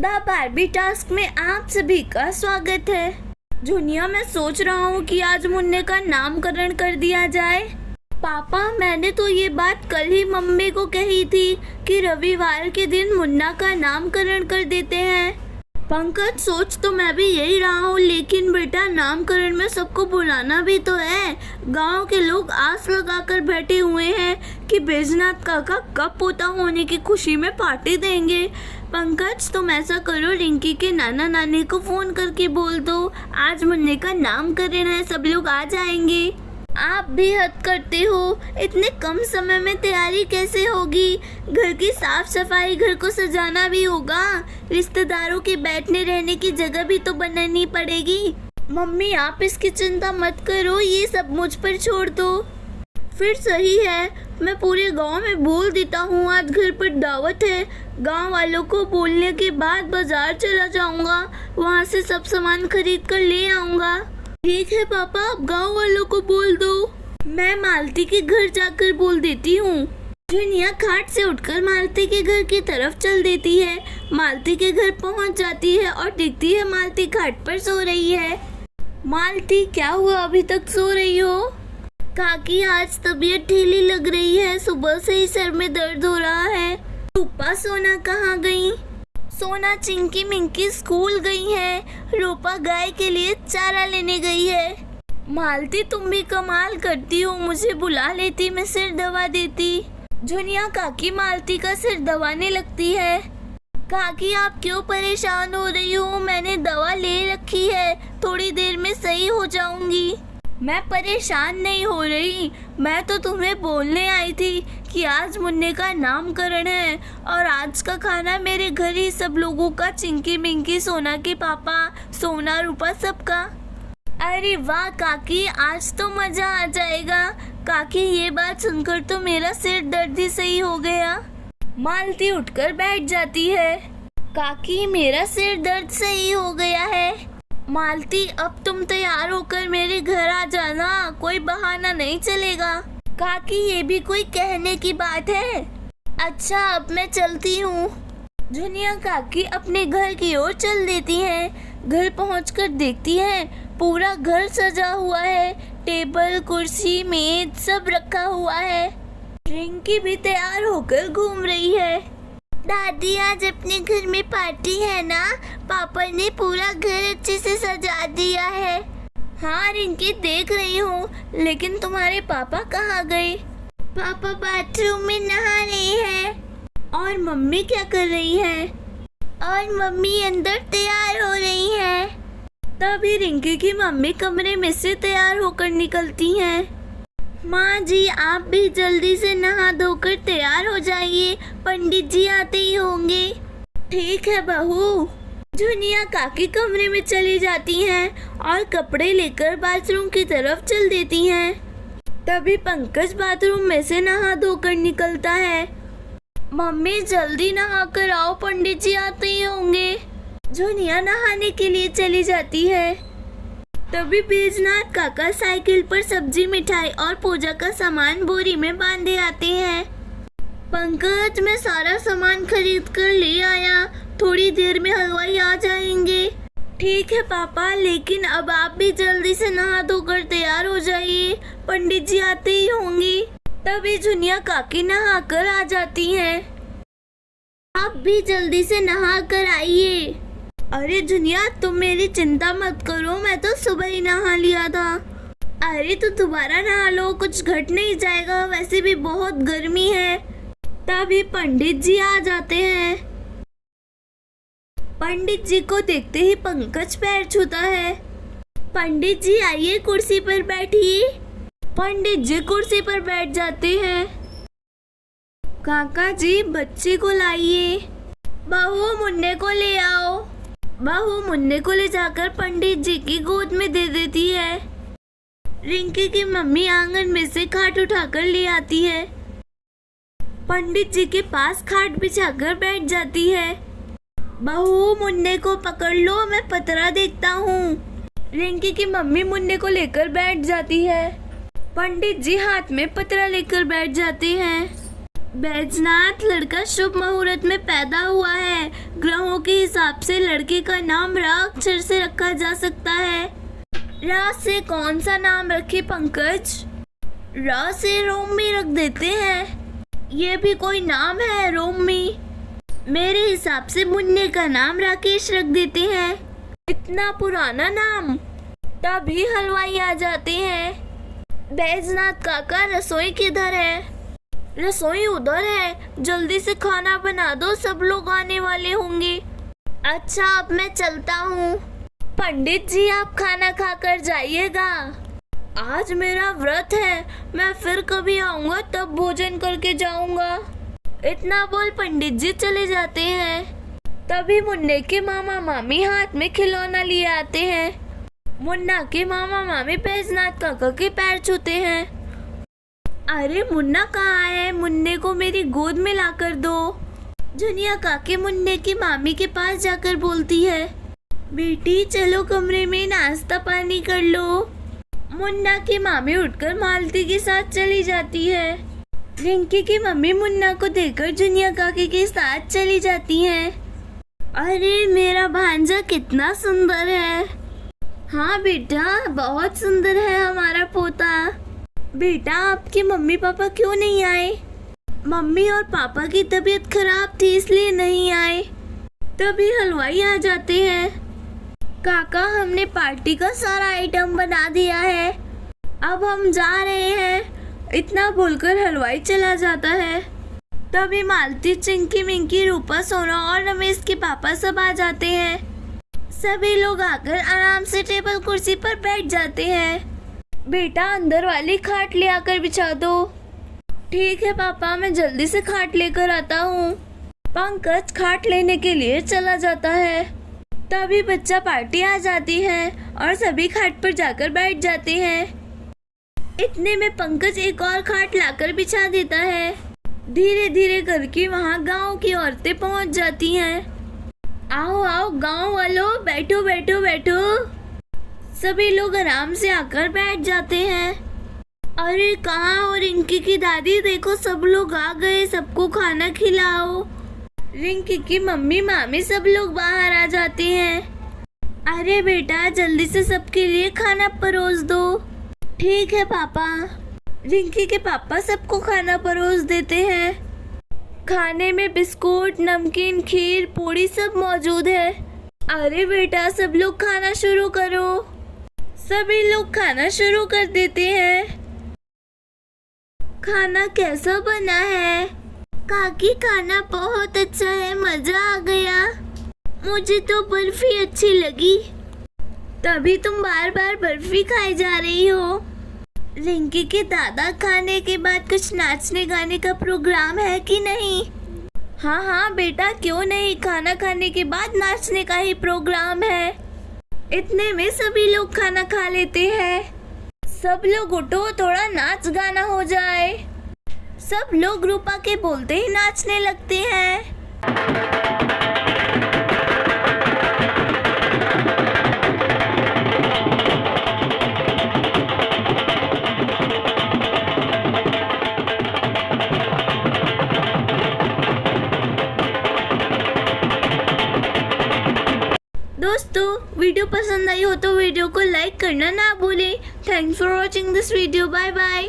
The Barbie task में आप सभी का स्वागत है। जुनिया, मैं सोच रहा हूँ कि आज मुन्ने का नामकरण कर दिया जाए। पापा, मैंने तो ये बात कल ही मम्मी को कही थी कि रविवार के दिन मुन्ना का नामकरण कर देते हैं। पंकज, सोच तो मैं भी यही रहा हूँ, लेकिन बेटा नामकरण में सबको बुलाना भी तो है। गांव के लोग आस लगाकर बैठे हुए हैं कि बैजनाथ काका कब पोता होने की खुशी में पार्टी देंगे। पंकज, तुम ऐसा करो, रिंकी के नाना नानी को फोन करके बोल दो आज मुन्ने का नामकरण है, सब लोग आ जाएंगे। आप भी हद करते हो, इतने कम समय में तैयारी कैसे होगी? घर की साफ सफाई, घर को सजाना भी होगा, रिश्तेदारों के बैठने रहने की जगह भी तो बनानी पड़ेगी। मम्मी, आप इसकी चिंता मत करो, ये सब मुझ पर छोड़ दो। फिर सही है, मैं पूरे गांव में बोल देता हूँ आज घर पर दावत है। गांव वालों को बोलने के बाद बाजार चला जाऊंगा, वहाँ से सब सामान खरीद कर ले आऊंगा। ठीक है पापा, आप गांव वालों को बोल दो। मैं मालती के घर जाकर बोल देती हूँ। जुनिया खाट से उठकर मालती के घर की तरफ चल देती है। मालती के घर पहुँच जाती है और देखती है मालती खाट पर सो रही है। मालती, क्या हुआ, अभी तक सो रही हो? काकी, आज तबीयत ढीली लग रही है, सुबह से ही सर में दर्द हो रहा है। रूपा सोना कहाँ गई? सोना चिंकी मिंकी स्कूल गई है, रूपा गाय के लिए चारा लेने गई है। मालती, तुम भी कमाल करती हो, मुझे बुला लेती, मैं सिर दवा देती। जुनिया काकी मालती का सिर दबाने लगती है। काकी, आप क्यों परेशान हो रही हो? मैंने दवा ले रखी है, थोड़ी देर में सही हो जाऊंगी। मैं परेशान नहीं हो रही, मैं तो तुम्हें बोलने आई थी कि आज मुन्ने का नामकरण है और आज का खाना मेरे घर ही सब लोगों का, चिंकी मिंकी, सोना के पापा, सोना रूपा सबका। अरे वाह काकी, आज तो मजा आ जाएगा। काकी, ये बात सुनकर तो मेरा सिर दर्द ही सही हो गया। मालती उठकर बैठ जाती है। काकी, मेरा सिर दर्द सही हो गया है। मालती, अब तुम तैयार होकर मेरे घर आ जाना, कोई बहाना नहीं चलेगा। काकी, ये भी कोई कहने की बात है? अच्छा, अब मैं चलती हूँ। जुनिया काकी अपने घर की ओर चल देती हैं। घर पहुँचकर देखती हैं पूरा घर सजा हुआ है, टेबल कुर्सी मेज सब रखा हुआ है। रिंकी भी तैयार होकर घूम रही है। दादी, आज अपने घर में पार्टी है ना? पापा ने पूरा घर अच्छे से सजा दिया है। हाँ रिंकी, देख रही हूँ, लेकिन तुम्हारे पापा कहाँ गए? पापा बाथरूम में नहा रहे हैं। और मम्मी क्या कर रही है? और मम्मी अंदर तैयार हो रही है। तभी रिंकी की मम्मी कमरे में से तैयार होकर निकलती हैं। माँ जी, आप भी जल्दी से नहा धोकर तैयार हो जाइए, पंडित जी आते ही होंगे। ठीक है बहू। जुनिया काकी कमरे में चली जाती हैं और कपड़े लेकर बाथरूम की तरफ चल देती हैं। तभी पंकज बाथरूम में से नहा धोकर निकलता है। मम्मी, जल्दी नहा कर आओ, पंडित जी आते ही होंगे। जुनिया नहाने के लिए चली जाती है। तभी बैजनाथ काका साइकिल पर सब्जी, मिठाई और पूजा का सामान बोरी में बांधे आते हैं। पंकज, मैं सारा सामान खरीद कर ले आया, थोड़ी देर में हलवाई आ जाएंगे। ठीक है पापा, लेकिन अब आप भी जल्दी से नहा धोकर तैयार हो जाइए, पंडित जी आते ही होंगे। तभी जुनिया काकी नहा कर आ जाती हैं। आप भी जल्दी से नहा कर आइए। अरे जुनिया, तुम मेरी चिंता मत करो, मैं तो सुबह ही नहा लिया था। अरे तो दोबारा नहा लो, कुछ घट नहीं जाएगा, वैसे भी बहुत गर्मी है। तभी पंडित जी आ जाते हैं। पंडित जी को देखते ही पंकज पैर छूता है। पंडित जी आइए, कुर्सी पर बैठिए। पंडित जी कुर्सी पर बैठ जाते हैं। काका जी, बच्चे को लाइए। बहू, मुन्ने को ले आओ। बहू मुन्ने को ले जाकर पंडित जी की गोद में दे देती है। रिंकी की मम्मी आंगन में से खाट उठाकर ले आती है। पंडित जी के पास खाट बिछाकर बैठ जाती है। बहू, मुन्ने को पकड़ लो, मैं पतरा देखता हूँ। रिंकी की मम्मी मुन्ने को लेकर बैठ जाती है। पंडित जी हाथ में पतरा लेकर बैठ जाते हैं। बैजनाथ, लड़का शुभ मुहूर्त में पैदा हुआ है। ग्रहों के हिसाब से लड़के का नाम र अक्षर से रखा जा सकता है। र से कौन सा नाम रखे पंकज? र से रोमी रख देते हैं। ये भी कोई नाम है, रोमी? मेरे हिसाब से मुन्ने का नाम राकेश रख देते हैं। इतना पुराना नाम। तभी हलवाई आ जाते हैं। बैजनाथ काका, रसोई किधर है? रसोई उधर है, जल्दी से खाना बना दो, सब लोग आने वाले होंगे। अच्छा, अब मैं चलता हूँ। पंडित जी, आप खाना खाकर जाइएगा। आज मेरा व्रत है, मैं फिर कभी आऊँगा तब भोजन करके जाऊँगा। इतना बोल पंडित जी चले जाते हैं। तभी मुन्ने के मामा मामी हाथ में खिलौना लिए आते हैं। मुन्ना के मामा मामी बैजनाथ काका के पैर छूते हैं। अरे मुन्ना कहाँ है? मुन्ने को मेरी गोद में लाकर दो। जुनिया काकी मुन्ने की मामी के पास जाकर बोलती है, बेटी चलो कमरे में नाश्ता पानी कर लो। मुन्ना की मामी उठकर मालती के साथ चली जाती है। रिंकी की मम्मी मुन्ना को देखकर जुनिया काकी के साथ चली जाती है। अरे मेरा भांजा कितना सुंदर है। हाँ बेटा, बहुत सुंदर है हमारा पोता। बेटा, आपके मम्मी पापा क्यों नहीं आए? मम्मी और पापा की तबीयत खराब थी इसलिए नहीं आए। तभी हलवाई आ जाते हैं। काका, हमने पार्टी का सारा आइटम बना दिया है, अब हम जा रहे हैं। इतना बोलकर हलवाई चला जाता है। तभी मालती, चिंकी, मिंकी, रूपा, सोना और रमेश के पापा सब आ जाते हैं। सभी लोग आकर आराम से टेबल कुर्सी पर बैठ जाते हैं। बेटा, अंदर वाली खाट ले आकर बिछा दो। ठीक है पापा, मैं जल्दी से खाट लेकर आता हूँ। पंकज खाट लेने के लिए चला जाता है। तभी बच्चा पार्टी आ जाती है और सभी खाट पर जाकर बैठ जाते हैं। इतने में पंकज एक और खाट लाकर बिछा देता है। धीरे धीरे करके वहाँ गांव की औरतें पहुँच जाती हैं। आओ आओ गांव वालों, बैठो बैठो बैठो। सभी लोग आराम से आकर बैठ जाते हैं। अरे कहाँ हो रिंकी की दादी? देखो सब लोग आ गए, सबको खाना खिलाओ। रिंकी की मम्मी मामी सब लोग बाहर आ जाते हैं। अरे बेटा, जल्दी से सबके लिए खाना परोस दो। ठीक है पापा। रिंकी के पापा सबको खाना परोस देते हैं। खाने में बिस्कुट, नमकीन, खीर, पूड़ी सब मौजूद है। अरे बेटा, सब लोग खाना शुरू करो। सभी लोग खाना शुरू कर देते हैं। खाना कैसा बना है? काकी, खाना बहुत अच्छा है, मजा आ गया। मुझे तो बर्फी अच्छी लगी। तभी तुम बार बार बर्फी खाई जा रही हो। रिंकी के दादा, खाने के बाद कुछ नाचने गाने का प्रोग्राम है कि नहीं? हाँ हाँ बेटा, क्यों नहीं, खाना खाने के बाद नाचने का ही प्रोग्राम है। इतने में सभी लोग खाना खा लेते हैं। सब लोग उठो, थोड़ा नाच गाना हो जाए। सब लोग रूपा के बोलते ही नाचने लगते हैं। दोस्तों, वीडियो पसंद आई हो तो वीडियो को लाइक करना ना भूलें। Thanks for watching this video. Bye bye.